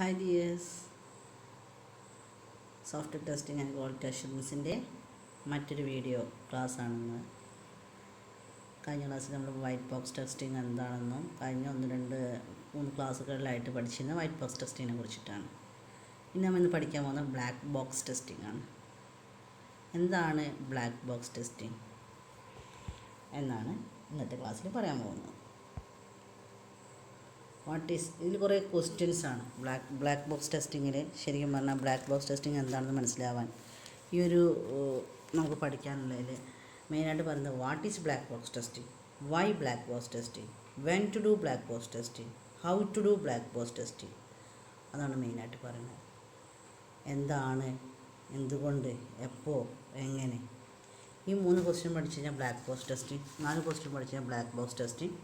Hi dears, software testing and quality അഷ്വറൻസിൻ്റെ മറ്റൊരു video class ആണെന്ന്. കഴിഞ്ഞ ക്ലാസ്സിൽ നമ്മൾ വൈറ്റ് ബോക്സ് ടെസ്റ്റിംഗ് എന്താണെന്നും കഴിഞ്ഞ 1-2-3 ക്ലാസ്സുകളിലായിട്ട് പഠിച്ചിരുന്ന വൈറ്റ് ബോക്സ് ടെസ്റ്റിങ്ങിനെ കുറിച്ചിട്ടാണ്. ഇനി നമ്മൾ ഇന്ന് പഠിക്കാൻ പോകുന്നത് ബ്ലാക്ക് ബോക്സ് ടെസ്റ്റിംഗ് ആണ്. എന്താണ് ബ്ലാക്ക് ബോക്സ് ടെസ്റ്റിംഗ് എന്നാണ് ഇന്നത്തെ ക്ലാസ്സിൽ പറയാൻ പോകുന്നത്. ഇതിൽ കുറേ ക്വസ്റ്റ്യൻസ് ആണ് ബ്ലാക്ക് ബോക്സ് ടെസ്റ്റിങ്ങിൽ. ശരിക്കും പറഞ്ഞാൽ ബ്ലാക്ക് ബോക്സ് ടെസ്റ്റിംഗ് എന്താണെന്ന് മനസ്സിലാവാൻ ഈ ഒരു നമുക്ക് പഠിക്കാനുള്ളതിൽ മെയിനായിട്ട് പറയുന്നത് what is black box testing, why black box testing, when to do black box testing, how to do black box testing. അതാണ് മെയിനായിട്ട് പറയുന്നത്. എന്താണ്, എന്തുകൊണ്ട്, എപ്പോൾ, എങ്ങനെ. ഈ 3 ക്വസ്റ്റ്യൻ പഠിച്ചു കഴിഞ്ഞാൽ ബ്ലാക്ക് ബോക്സ് ടെസ്റ്റിംഗ്, 4 ക്വസ്റ്റ്യൻ പഠിച്ചു കഴിഞ്ഞാൽ ബ്ലാക്ക് ബോക്സ് ടെസ്റ്റിംഗ്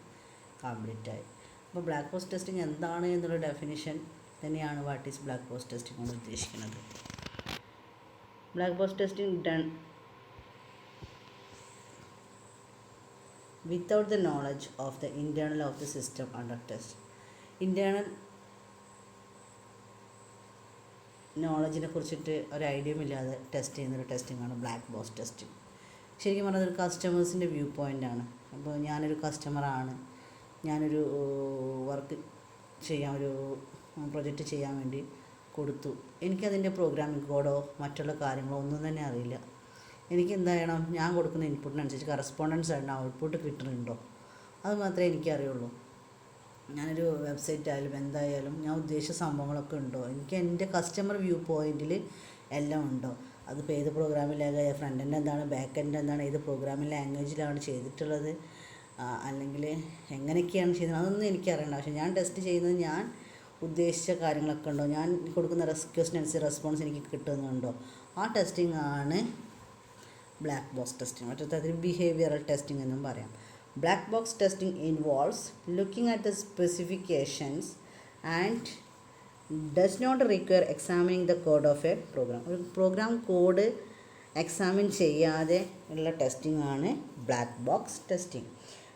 കംപ്ലീറ്റ് ആയി. അപ്പോൾ ബ്ലാക്ക് ബോക്സ് ടെസ്റ്റിംഗ് എന്താണ് എന്നുള്ള ഡെഫിനിഷൻ തന്നെയാണ് what is black box testing കൊണ്ട് ഉദ്ദേശിക്കുന്നത്. Black box testing done without the knowledge of the internal of the system under test. Internal നോളജിനെ കുറിച്ചിട്ട് ഒരു ഐഡിയയും ഇല്ലാതെ ടെസ്റ്റ് ചെയ്യുന്നൊരു ടെസ്റ്റിംഗാണ് ബ്ലാക്ക് ബോക്സ് ടെസ്റ്റിംഗ്. ശരിക്കും പറഞ്ഞാൽ ഒരു കസ്റ്റമേഴ്സിൻ്റെ വ്യൂ പോയിൻ്റാണ്. അപ്പോൾ ഞാനൊരു കസ്റ്റമറാണ്, ഞാനൊരു വർക്ക് ഒരു പ്രൊജക്റ്റ് ചെയ്യാൻ വേണ്ടി കൊടുത്തു. എനിക്കതിൻ്റെ പ്രോഗ്രാമിംഗ് കോഡോ മറ്റുള്ള കാര്യങ്ങളോ ഒന്നും തന്നെ അറിയില്ല. എനിക്ക് എന്ത് ചെയ്യണം, ഞാൻ കൊടുക്കുന്ന ഇൻപുട്ടിനനുസരിച്ച് കറസ്പോണ്ടൻസ് ആയിട്ട് ഔട്ട്പുട്ട് കിട്ടുന്നുണ്ടോ അത് മാത്രമേ എനിക്കറിയുള്ളൂ. ഞാനൊരു വെബ്സൈറ്റ് ആയാലും എന്തായാലും ഞാൻ ഉദ്ദേശിച്ച സംഭവങ്ങളൊക്കെ ഉണ്ടോ, എനിക്ക് എൻ്റെ കസ്റ്റമർ വ്യൂ പോയിൻറ്റിൽ എല്ലാം ഉണ്ടോ, അതിപ്പോൾ ഏത് പ്രോഗ്രാമിലാകെ ഫ്രണ്ട് എൻഡ് എന്താണ്, ബാക്ക് എൻഡ് എന്താണ്, ഏത് പ്രോഗ്രാമിംഗ് ലാംഗ്വേജിലാണ് ചെയ്തിട്ടുള്ളത്, അല്ലെങ്കിൽ എങ്ങനെയൊക്കെയാണ് ചെയ്യുന്നത്, അതൊന്നും എനിക്കറിയണ്ട. പക്ഷേ ഞാൻ ടെസ്റ്റ് ചെയ്യുന്നത് ഞാൻ ഉദ്ദേശിച്ച കാര്യങ്ങളൊക്കെ ഉണ്ടോ, ഞാൻ കൊടുക്കുന്ന ക്വസ്റ്റ്യൻസ് റെസ്പോൺസ് എനിക്ക് കിട്ടുന്നുണ്ടോ, ആ ടെസ്റ്റിംഗ് ആണ് ബ്ലാക്ക് ബോക്സ് ടെസ്റ്റിംഗ്. മറ്റൊരു ബിഹേവിയറൽ ടെസ്റ്റിംഗ് എന്നും പറയാം. Black box testing involves looking at the specifications and does not require examining the code of a program. ഒരു പ്രോഗ്രാം കോഡ് എക്സാമിൻ ചെയ്യാതെ ഉള്ള ടെസ്റ്റിംഗ് ആണ് black box testing.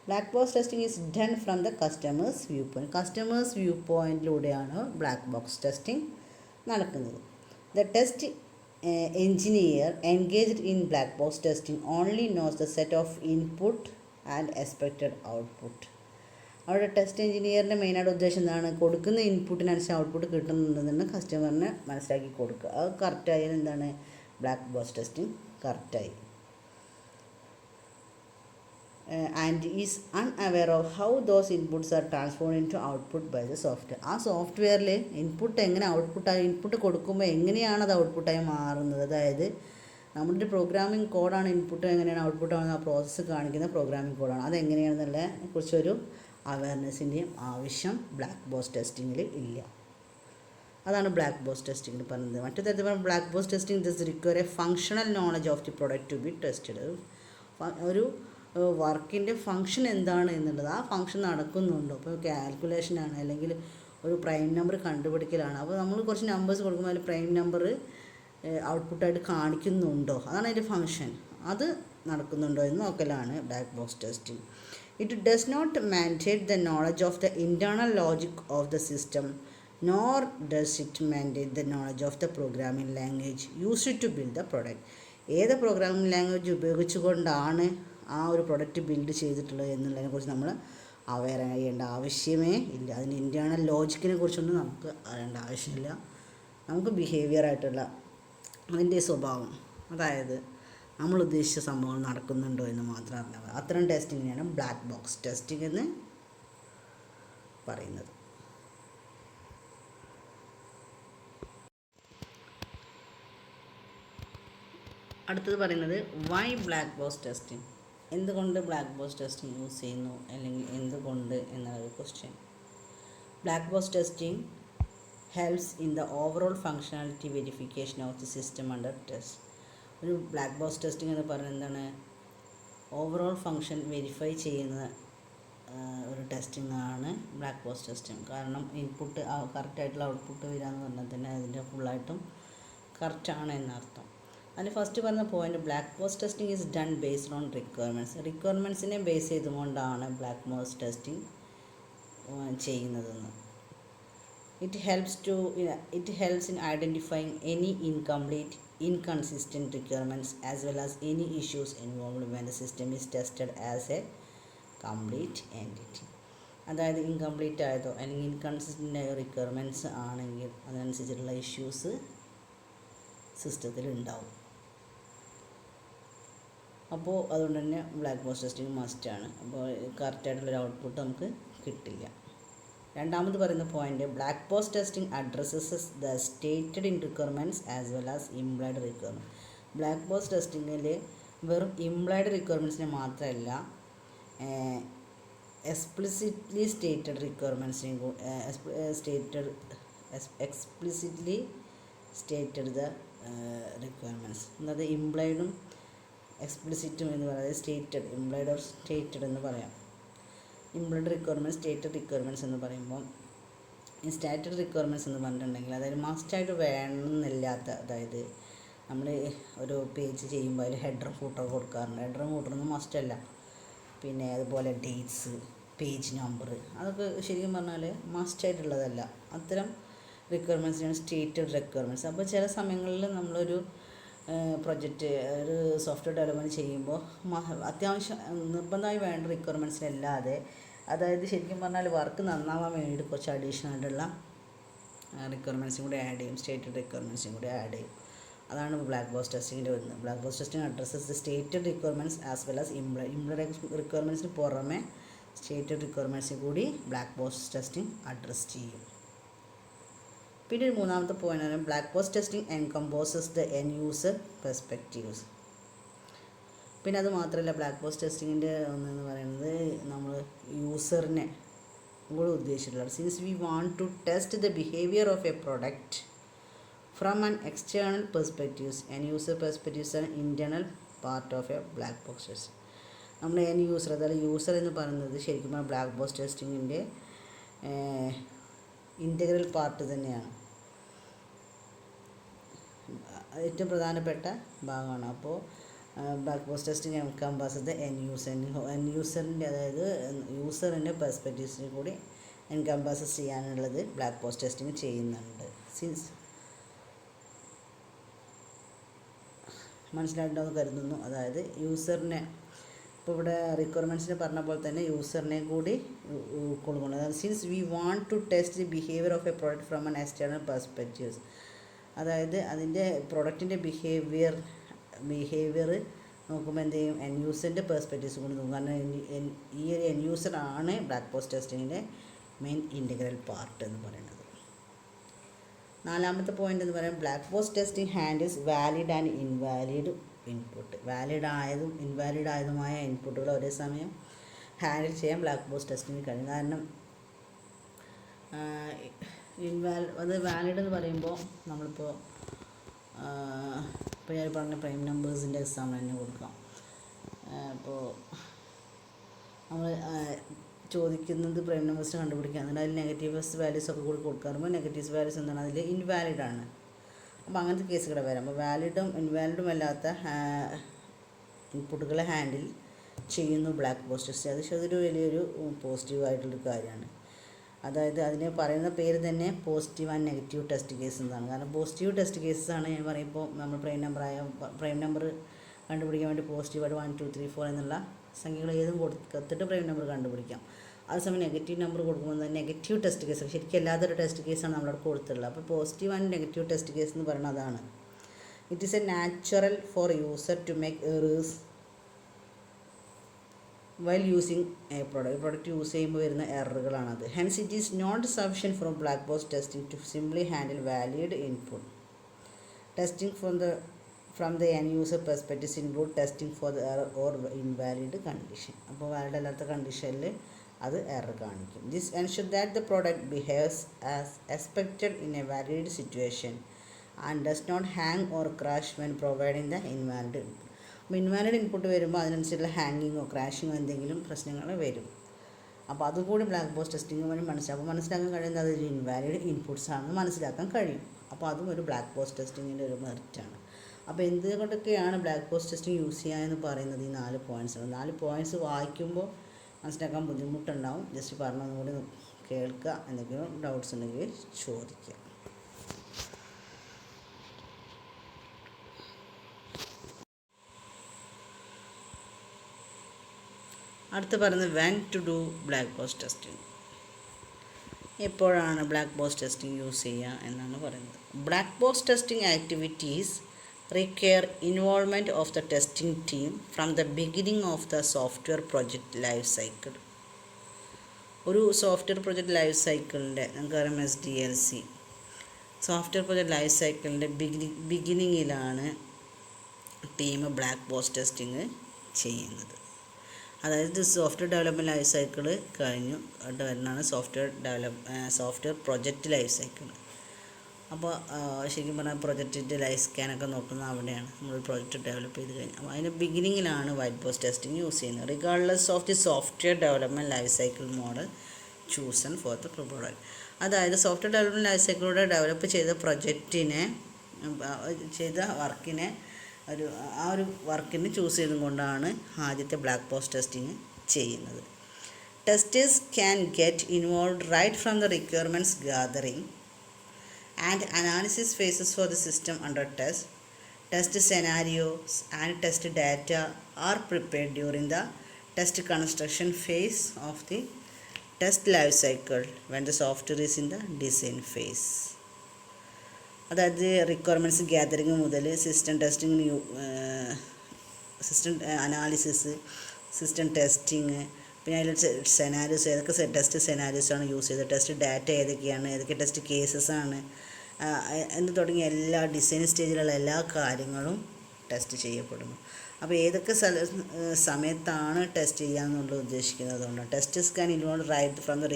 Black box testing is done from the customers view point. Customers view പോയിൻറ്റിലൂടെയാണ് black box testing നടക്കുന്നത്. The test engineer engaged in black box testing only knows the set of input and expected output. അവിടെ test എഞ്ചിനീയറിൻ്റെ മെയിനായിട്ട് ഉദ്ദേശം എന്താണ്, കൊടുക്കുന്ന ഇൻപുട്ടിനനുസരിച്ച് output കിട്ടുന്നുണ്ടെന്ന് കസ്റ്റമറിന് മനസ്സിലാക്കി കൊടുക്കുക. അത് കറക്റ്റായാലും എന്താണ് ബ്ലാക്ക് ബോക്സ് ടെസ്റ്റിംഗ് കറക്റ്റായി. And is unaware of how those inputs are transformed into output by the software. ആ സോഫ്റ്റ്വെയറിൽ ഇൻപുട്ട് എങ്ങനെ ഔട്ട്പുട്ടായി, ഇൻപുട്ട് കൊടുക്കുമ്പോൾ എങ്ങനെയാണ് അത് ഔട്ട്പുട്ടായി മാറുന്നത്, അതായത് നമ്മുടെ ഒരു പ്രോഗ്രാമിംഗ് കോഡാണ് ഇൻപുട്ട്, എങ്ങനെയാണ് ഔട്ട്പുട്ട് ആവുന്ന ആ പ്രോസസ്സ് കാണിക്കുന്ന പ്രോഗ്രാമിംഗ് കോഡാണ്. അതെങ്ങനെയാണെന്നുള്ളതിനെ കുറിച്ചൊരു അവയർനെസ്സിൻ്റെയും ആവശ്യം ബ്ലാക്ക് ബോക്സ് ടെസ്റ്റിങ്ങിൽ ഇല്ല. അതാണ് ബ്ലാക്ക് ബോക്സ് ടെസ്റ്റിംഗ് പറയുന്നത്. മറ്റു തരത്തിൽ പറഞ്ഞാൽ black box testing this require a functional knowledge of the product to be tested. ഒരു വർക്കിൻ്റെ ഫങ്ഷൻ എന്താണ് എന്നുള്ളത്, ആ ഫങ്ഷൻ നടക്കുന്നുണ്ടോ, ഇപ്പോൾ കാൽക്കുലേഷനാണ് അല്ലെങ്കിൽ ഒരു പ്രൈം നമ്പർ കണ്ടുപിടിക്കലാണ്, അപ്പോൾ നമ്മൾ കുറച്ച് നമ്പേഴ്സ് കൊടുക്കുമ്പോൾ അതിൽ പ്രൈം നമ്പർ ഔട്ട്പുട്ടായിട്ട് കാണിക്കുന്നുണ്ടോ, അതാണ് അതിൻ്റെ ഫങ്ഷൻ, അത് നടക്കുന്നുണ്ടോ എന്ന് നോക്കലാണ് black box testing. It does not mandate the knowledge of the internal logic of the system nor does it mandate the knowledge of the programming language used to build the product. ഏത് programming language ഉപയോഗിച്ചുകൊണ്ടാണ് ആ ഒരു product build ചെയ്തിട്ടുള്ളത് എന്നുള്ളതിനെക്കുറിച്ച് നമ്മൾ aware ചെയ്യേണ്ട ആവശ്യമേ ഇല്ല. അതിൻ്റെ ഇൻറ്റേർണൽ ലോജിക്കിനെ കുറിച്ചൊന്നും നമുക്ക് അറിയേണ്ട ആവശ്യമില്ല. നമുക്ക് ബിഹേവിയറായിട്ടുള്ള അതിൻ്റെ സ്വഭാവം, അതായത് നമ്മൾ ഉദ്ദേശിച്ച സംഭവങ്ങൾ നടക്കുന്നുണ്ടോ എന്ന് മാത്രം അറിഞ്ഞാൽ മതി. അത്തരം ടെസ്റ്റിങ്ങിനെയാണ് ബ്ലാക്ക് ബോക്സ് ടെസ്റ്റിംഗ് എന്ന് പറയുന്നത്. അടുത്തത് പറയുന്നത് വൈ ബ്ലാക്ക് ബോക്സ് ടെസ്റ്റിംഗ്. എന്തുകൊണ്ട് ബ്ലാക്ക് ബോക്സ് ടെസ്റ്റിംഗ് യൂസ് ചെയ്യുന്നു, അല്ലെങ്കിൽ എന്തുകൊണ്ട് എന്നൊരു question. Black box testing helps in the overall functionality verification of the system under test. ഒരു ബ്ലാക്ക് ബോക്സ് ടെസ്റ്റിംഗ് എന്ന് പറയുന്നത് എന്താണ്, ഓവറോൾ ഫങ്ഷൻ വെരിഫൈ ചെയ്യുന്ന ഒരു ടെസ്റ്റിംഗ് ആണ് ബ്ലാക്ക് ബോക്സ് ടെസ്റ്റിംഗ്. കാരണം ഇൻപുട്ട് കറക്റ്റായിട്ടുള്ള ഔട്ട്പുട്ട് വരിക എന്ന് പറഞ്ഞാൽ തന്നെ അതിൻ്റെ ഫുള്ളായിട്ടും കറക്റ്റാണ് എന്നർത്ഥം. അതിന് ഫസ്റ്റ് പറഞ്ഞ point, black box testing is done based on റിക്വയർമെൻറ്റ്സിനെ ബേസ് ചെയ്തുകൊണ്ടാണ് ബ്ലാക്ക് ബോക്സ് ടെസ്റ്റിംഗ് ചെയ്യുന്നതെന്ന്. It helps in identifying any incomplete, inconsistent requirements as well as any issues involved when the system is tested as a complete entity. അതായത് incomplete ആയതോ അല്ലെങ്കിൽ inconsistent ആയ requirements ആണെങ്കിൽ അതിനനുസരിച്ചിട്ടുള്ള issues സിസ്റ്റത്തിൽ ഉണ്ടാവും. അപ്പോൾ അതുകൊണ്ട് തന്നെ ബ്ലാക്ക് ബോക്സ് ടെസ്റ്റിംഗ് മസ്റ്റാണ്. അപ്പോൾ കറക്റ്റായിട്ടുള്ളൊരു ഔട്ട്പുട്ട് നമുക്ക് കിട്ടില്ല. രണ്ടാമത് പറയുന്ന point, black box testing addresses the stated in requirements as well as implied requirement. Black box ടെസ്റ്റിങ്ങിൽ വെറും ഇംപ്ലൈഡ് റിക്വയർമെൻറ്റ്സിനെ മാത്രമല്ല എക്സ്പ്ലിസിറ്റ്ലി സ്റ്റേറ്റഡ് റിക്വയർമെൻറ്റ്സിനെയും എക്സ്പ്ലിസിറ്റ്ലി സ്റ്റേറ്റഡ് ദ റിക്വയർമെൻറ്റ്സ്. അതായത് ഇംപ്ലൈഡും എക്സ്പ്ലിസിറ്റും എന്ന് പറയുന്നത് ഇംപ്ലൈഡ് ഓർ സ്റ്റേറ്റഡ് എന്ന് പറയാം. ഇംപ്ലൈഡ് റിക്വയർമെൻറ്റ്സ്, സ്റ്റേറ്റഡ് റിക്വയർമെൻറ്റ്സ് എന്ന് പറയുമ്പോൾ ഈ സ്റ്റാറ്റഡ് റിക്വയർമെൻറ്റ്സ് എന്ന് പറഞ്ഞിട്ടുണ്ടെങ്കിൽ അതായത് മസ്റ്റായിട്ട് വേണമെന്നില്ലാത്ത, അതായത് നമ്മൾ ഒരു പേജ് ചെയ്യുമ്പോൾ അതിൽ ഹെഡറും ഫൂട്ടറും കൊടുക്കാറുണ്ട്. ഹെഡറും ഫൂട്ടറൊന്നും മസ്റ്റല്ല. പിന്നെ അതുപോലെ ഡേറ്റ്സ്, പേജ് നമ്പർ, അതൊക്കെ ശരിക്കും പറഞ്ഞാൽ മസ്റ്റായിട്ടുള്ളതല്ല. അത്തരം റിക്വയർമെൻറ്റ്സിനാണ് സ്റ്റേറ്റഡ് റിക്വയർമെൻറ്റ്സ്. അപ്പോൾ ചില സമയങ്ങളിൽ നമ്മളൊരു പ്രൊജക്റ്റ്, ഒരു സോഫ്റ്റ്വെയർ ഡെവലപ്മെൻറ്റ് ചെയ്യുമ്പോൾ അത്യാവശ്യം നിർബന്ധമായി വേണ്ട റിക്വയർമെൻറ്റ്സിനല്ലാതെ, അതായത് ശരിക്കും പറഞ്ഞാൽ വർക്ക് നന്നാവാൻ വേണ്ടിയിട്ട് കുറച്ച് അഡീഷണൽ ആയിട്ടുള്ള റിക്വയർമെൻറ്റ്സും കൂടി ആഡ് ചെയ്യും, സ്റ്റേറ്റഡ് റിക്വയർമെൻറ്റ്സും കൂടി ആഡ് ചെയ്യും. അതാണ് ബ്ലാക്ക് ബോക്സ് ടെസ്റ്റിങ്ങിൻ്റെ വരുന്നത്. Black box testing addresses the stated requirements as well as implied റിക്വയർമെൻറ്റ്സിന് പുറമെ സ്റ്റേറ്റഡ് റിക്വയർമെൻറ്റ്സിൽ കൂടി ബ്ലാക്ക് ബോക്സ് ടെസ്റ്റിംഗ് അഡ്രസ്സ് ചെയ്യും. പിന്നെ ഒരു മൂന്നാമത്തെ പോയിന്റ് ആണ്, black box testing encompasses the end user perspectives. പിന്നെ അത് മാത്രമല്ല, ബ്ലാക്ക് ബോക്സ് ടെസ്റ്റിങ്ങിൻ്റെ ഒന്നെന്ന് പറയുന്നത് നമ്മൾ യൂസറിനെ കൂടെ ഉദ്ദേശിച്ചിട്ടുള്ളത്. Since we want to test the behaviour of a product from an external perspectives, end user perspectives ആണ് internal part of a black box test. നമ്മൾ എൻ യൂസർ, അതായത് യൂസർ എന്ന് പറയുന്നത് ശരിക്കും പറഞ്ഞാൽ ബ്ലാക്ക് ബോക്സ് ടെസ്റ്റിങ്ങിൻ്റെ ഇൻറ്റഗ്രൽ പാർട്ട് തന്നെയാണ്, ഏറ്റവും പ്രധാനപ്പെട്ട ഭാഗമാണ്. അപ്പോൾ black box testing encompasses end യൂസറിൻ്റെ, അതായത് യൂസറിൻ്റെ പെർസ്പെക്റ്റീവ്സിനെ കൂടി എൻകംപാസസ് ചെയ്യാനുള്ളത് ബ്ലാക്ക് ബോക്സ് ടെസ്റ്റിംഗ് ചെയ്യുന്നുണ്ട്. സിൻസ് മനസ്സിലായിട്ടുണ്ടെന്ന് കരുതുന്നു. അതായത് യൂസറിനെ, ഇപ്പോൾ ഇവിടെ റിക്വയർമെൻറ്റ്സിനെ പറഞ്ഞ പോലെ തന്നെ യൂസറിനെ കൂടി ഉൾക്കൊള്ളുന്നു. അതായത് since we want to test the behaviour of a product from an external perspectives, അതായത് അതിൻ്റെ പ്രൊഡക്റ്റിൻ്റെ ബിഹേവിയർ നോക്കുമ്പോൾ എന്ത് ചെയ്യും, എൻ യൂസറിൻ്റെ പെർസ്പെക്റ്റീവ്സ് കൊണ്ട് നോക്കും. കാരണം ഈ ഒരു എൻ യൂസറാണ് ബ്ലാക്ക് ബോക്സ് ടെസ്റ്റിങ്ങിൻ്റെ മെയിൻ ഇൻറ്റഗ്രൽ പാർട്ട് എന്ന് പറയുന്നത്. നാലാമത്തെ പോയിൻ്റ് എന്ന് പറയുന്നത്, black box testing handles valid and invalid input. Valid ആയതും ഇൻവാലിഡ് ആയതുമായ ഇൻപുട്ടുകൾ ഒരേ സമയം ഹാൻഡിൽ ചെയ്യാൻ ബ്ലാക്ക് ബോക്സ് ടെസ്റ്റിംഗ് കഴിയും. കാരണം അത് വാലിഡ് എന്ന് പറയുമ്പോൾ നമ്മളിപ്പോൾ ഞാൻ പറഞ്ഞ പ്രൈം നമ്പേഴ്സിൻ്റെ എക്സാമ്പിൾ തന്നെ കൊടുക്കാം. അപ്പോൾ നമ്മൾ ചോദിക്കുന്നത് പ്രൈം നമ്പേഴ്സിനെ കണ്ടുപിടിക്കുക, എന്നിട്ട് അതിൽ നെഗറ്റീവ്സ് വാല്യൂസ് ഒക്കെ കൂടി കൊടുക്കാറുമ്പോൾ നെഗറ്റീവ്സ് വാല്യൂസ് എന്താണ്, അതിൽ ഇൻവാലിഡ് ആണ്. അപ്പോൾ അങ്ങനത്തെ കേസുകൾ വരാം. അപ്പോൾ വാലിഡും ഇൻവാലിഡും അല്ലാത്ത ഇൻപുട്ടുകളെ ഹാൻഡിൽ ചെയ്യുന്നു ബ്ലാക്ക് ബോക്സ് ടെസ്റ്റ്. അതൊരു വലിയൊരു പോസിറ്റീവായിട്ടുള്ളൊരു കാര്യമാണ്. അതായത് അതിന് പറയുന്ന പേര് തന്നെ positive and negative test case എന്നാണ്. കാരണം പോസിറ്റീവ് ടെസ്റ്റ് കേസസ് ആണ് ഞാൻ പറയുമ്പോൾ നമ്മൾ പ്രൈം നമ്പർ കണ്ടുപിടിക്കാൻ വേണ്ടി പോസിറ്റീവായിട്ട് 1 2 3 4 എന്നുള്ള സംഖ്യകൾ ഏതും കൊടുത്തിട്ട് പ്രൈം നമ്പർ കണ്ടുപിടിക്കാം. അതേസമയം നെഗറ്റീവ് നമ്പർ കൊടുക്കുമ്പോൾ നെഗറ്റീവ് ടെസ്റ്റ് കേസ്, ശരിക്കും അല്ലാത്തൊരു ടെസ്റ്റ് കേസാണ് നമ്മളവിടെ കൊടുത്തിട്ടുള്ളത്. അപ്പോൾ positive and negative test case എന്ന് പറയുന്നത് അതാണ്. It is a natural for user to make errors while using a product use ചെയ്യുമ്പോൾ വരുന്ന എററുകളാണത്. Hence it is not sufficient for black box testing to simply handle valid input. Testing from the end user perspectives include testing for the error or invalid condition. അപ്പോൾ valid അല്ലാത്ത കണ്ടീഷനിൽ അത് error കാണിക്കും. This ensure that the product behaves as expected in a valid situation and does not hang or crash when providing the invalid input. അപ്പോൾ invalid input വരുമ്പോൾ അതിനനുസരിച്ചുള്ള ഹാങ്ങിങ്ങോ ക്രാഷിങ്ങോ എന്തെങ്കിലും പ്രശ്നങ്ങൾ വരും. അപ്പോൾ അതുകൂടി ബ്ലാക്ക് ബോക്സ് ടെസ്റ്റിംഗ് വഴി മനസ്സിലാക്കാൻ കഴിയുന്നത് അതൊരു ഇൻവാലിഡ് ഇൻപുട്സ് ആണെന്ന് മനസ്സിലാക്കാൻ കഴിയും. അപ്പോൾ അതും ഒരു ബ്ലാക്ക് ബോക്സ് ടെസ്റ്റിങ്ങിൻ്റെ ഒരു മെറിറ്റാണ്. അപ്പോൾ എന്തുകൊണ്ടൊക്കെയാണ് ബ്ലാക്ക് ബോക്സ് ടെസ്റ്റിംഗ് യൂസ് ചെയ്യാമെന്ന് പറയുന്നത് ഈ 4 പോയിൻറ്റ്സാണ്. 4 പോയിൻറ്റ്സ് വായിക്കുമ്പോൾ മനസ്സിലാക്കാൻ ബുദ്ധിമുട്ടുണ്ടാവും. ജസ്റ്റ് പറഞ്ഞതുകൂടി കേൾക്കുക, എന്തെങ്കിലും ഡൗട്ട്സ് ഉണ്ടെങ്കിൽ ചോദിക്കുക. അടുത്ത് പറയുന്നത് when to do black box testing. എപ്പോഴാണ് ബ്ലാക്ക് ബോക്സ് ടെസ്റ്റിംഗ് യൂസ് ചെയ്യുക എന്നാണ് പറയുന്നത്. Black box testing activities require involvement of the testing team from the beginning of the software project life cycle. ഒരു സോഫ്റ്റ്വെയർ പ്രൊജക്റ്റ് ലൈഫ് സൈക്കിളിൻ്റെ നമുക്കറിയാം SDLC software project life സൈക്കിളിൻ്റെ ബിഗിനിങ്ങിലാണ് team black box testing ചെയ്യുന്നത്. അതായത് software development life cycle കഴിഞ്ഞു വരുന്നതാണ് software project life cycle. അപ്പോൾ ശരിക്കും പറഞ്ഞാൽ പ്രൊജക്റ്റിൻ്റെ ലൈഫ് സ്കാനൊക്കെ നോക്കുന്നത് അവിടെയാണ്. നമ്മൾ പ്രൊജക്റ്റ് ഡെവലപ്പ് ചെയ്ത് കഴിഞ്ഞു. അപ്പോൾ അതിൻ്റെ ബിഗിനിങ്ങിലാണ് വൈറ്റ് ബോക്സ് ടെസ്റ്റിംഗ് യൂസ് ചെയ്യുന്നത്. Regardless of the software development life cycle model chosen for the product. അതായത് സോഫ്റ്റ്വെയർ ഡെവലപ്മെൻറ്റ് ലൈഫ് സൈക്കിളിലൂടെ ഡെവലപ്പ് ചെയ്ത പ്രൊജക്റ്റിനെ ചെയ്ത വർക്കിനെ ആ ഒരു വർക്കിന് ചൂസ് ചെയ്തുകൊണ്ടാണ് ആദ്യത്തെ ബ്ലാക്ക് ബോക്സ് ടെസ്റ്റിംഗ് ചെയ്യുന്നത്. Testers can get involve right from the requirements gathering and analysis phases for the system under test. Test scenarios and test data are prepared during the test construction phase of the test life cycle when the software is in the design phase. അതായത് requirements gathering മുതൽ system testing, system analysis, system testing, പിന്നെ അതിൽ scenarios ഏതൊക്കെ test സെനാരിയോസാണ് use ചെയ്തത്, test data ഏതൊക്കെയാണ്, ഏതൊക്കെ test cases ആണ് എന്ന് തുടങ്ങിയ എല്ലാ ഡിസൈൻ സ്റ്റേജിലുള്ള എല്ലാ കാര്യങ്ങളും ടെസ്റ്റ് ചെയ്യപ്പെടുന്നു. അപ്പോൾ ഏതൊക്കെ സമയത്താണ് ടെസ്റ്റ് ചെയ്യാമെന്നുള്ളത് ഉദ്ദേശിക്കുന്നതുകൊണ്ടാണ്. Testers can involve right from the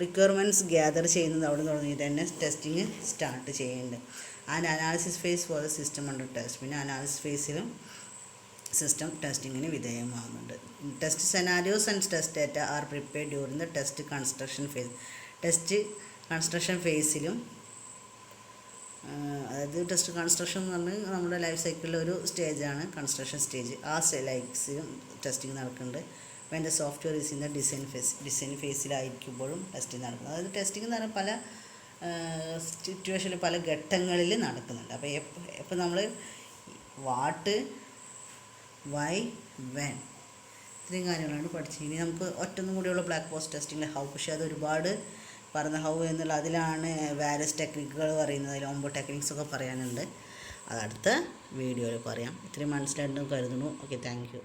requirements gather ചെയ്യുന്നത് അവിടെ തുടങ്ങി തന്നെ ടെസ്റ്റിങ് സ്റ്റാർട്ട് ചെയ്യുന്നുണ്ട്. And analysis phase for the system under test. പിന്നെ അനാലിസിസ് ഫേസിലും സിസ്റ്റം ടെസ്റ്റിങ്ങിന് വിധേയമാകുന്നുണ്ട്. Test scenarios and test data are prepared during the test construction phase. Test construction ഫേസിലും, അതായത് ടെസ്റ്റ് കൺസ്ട്രക്ഷൻ എന്ന് പറഞ്ഞാൽ നമ്മുടെ ലൈഫ് സൈക്കിളിലെ ഒരു സ്റ്റേജാണ് കൺസ്ട്രക്ഷൻ സ്റ്റേജ്. ആ ലൈഫ്സിലും ടെസ്റ്റിംഗ് നടക്കുന്നുണ്ട്. When the software is in the design ഫേസിലായിരിക്കുമ്പോഴും ടെസ്റ്റിംഗ് നടക്കുന്നത്. അതായത് ടെസ്റ്റിംഗ് എന്ന് പറഞ്ഞാൽ പല സിറ്റുവേഷനിൽ പല ഘട്ടങ്ങളിൽ നടക്കുന്നുണ്ട്. അപ്പോൾ എപ്പോൾ നമ്മൾ വാട്ട്, വൈ, വെൻ ഇത്രയും കാര്യങ്ങളാണ് പഠിച്ചത്. ഇനി നമുക്ക് ഒറ്റൊന്നും കൂടിയുള്ള ബ്ലാക്ക് ബോക്സ് ടെസ്റ്റിങ്ങിൽ ഹൗ. പക്ഷേ അത് ഒരുപാട് പറഞ്ഞ ഹൗ എന്നുള്ള അതിലാണ് വാരിയസ് ടെക്നിക്കുകൾ പറയുന്നത്. അതിൽ 9 ടെക്നിക്സൊക്കെ പറയാനുണ്ട്. അത് അടുത്ത വീഡിയോയിൽ പറയാം. ഇത്രയും മനസ്സിലായിട്ടുണ്ടെന്ന് കരുതുന്നു. Okay, thank you.